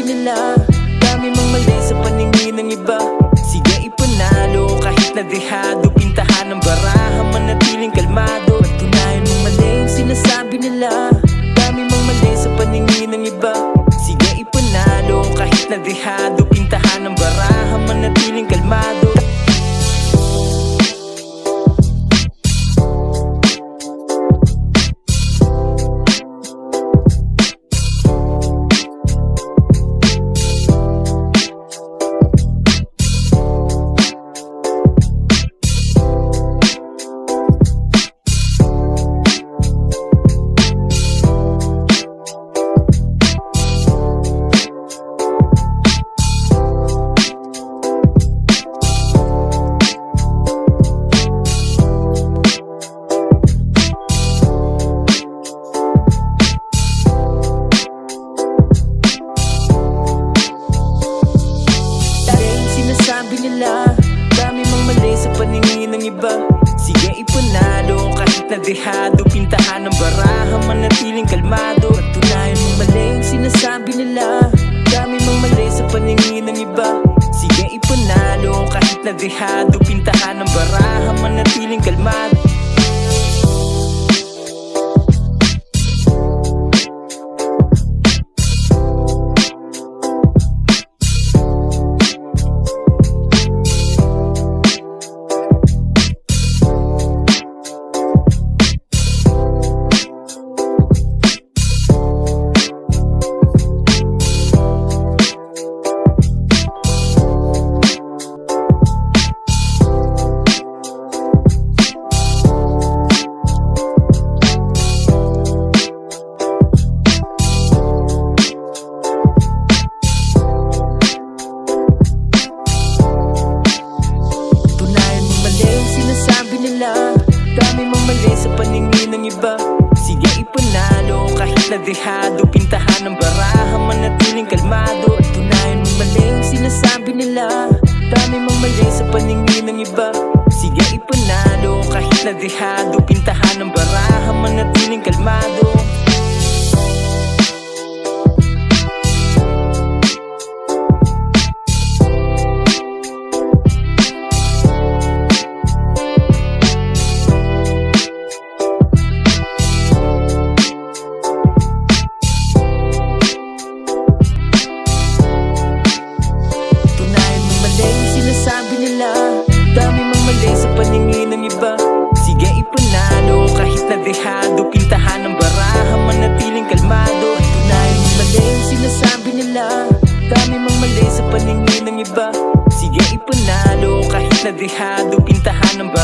nila, dami mang mali sa paningin ng iba. Sige ipanalo kahit na dehado, pintahan ng baraha, manatiling kalmado. Patunayan mong mali yung sinasabi nila, dami mang mali sa paningin ng iba. Sige ipanalo kahit na dehado, pintahan ng baraha, manatiling kalmado. Sabi nila, dami mang mali sa paningin ng iba. Sige ipanalo kahit na dehado, pintahan ng baraha, manatiling kalmado. Patunayan mong mali yung sinasabi nila, dami mang mali sa paningin ng iba. Sige ipanalo kahit na dehado, pintahan ng baraha, manatiling kalmado. Dami mang mali sa paningin ng iba. Sige ipanalo kahit na dehado, pintahan ng baraha, manatiling kalmado. At tunayan mong mali yung sinasabi nila, dami mang mali sa paningin ng iba. Sige ipanalo kahit na dehado, pintahan ng baraha, manatiling kalmado. Sabi nila, dami mang mali sa paningin ng iba. Sige ipanalo kahit na dehado, pintahan ng baraha, manatiling kalmado. At tunayan mong mali yung sinasabi nila, dami mang mali sa paningin ng iba. Sige ipanalo kahit na dehado, pintahan ng baraha.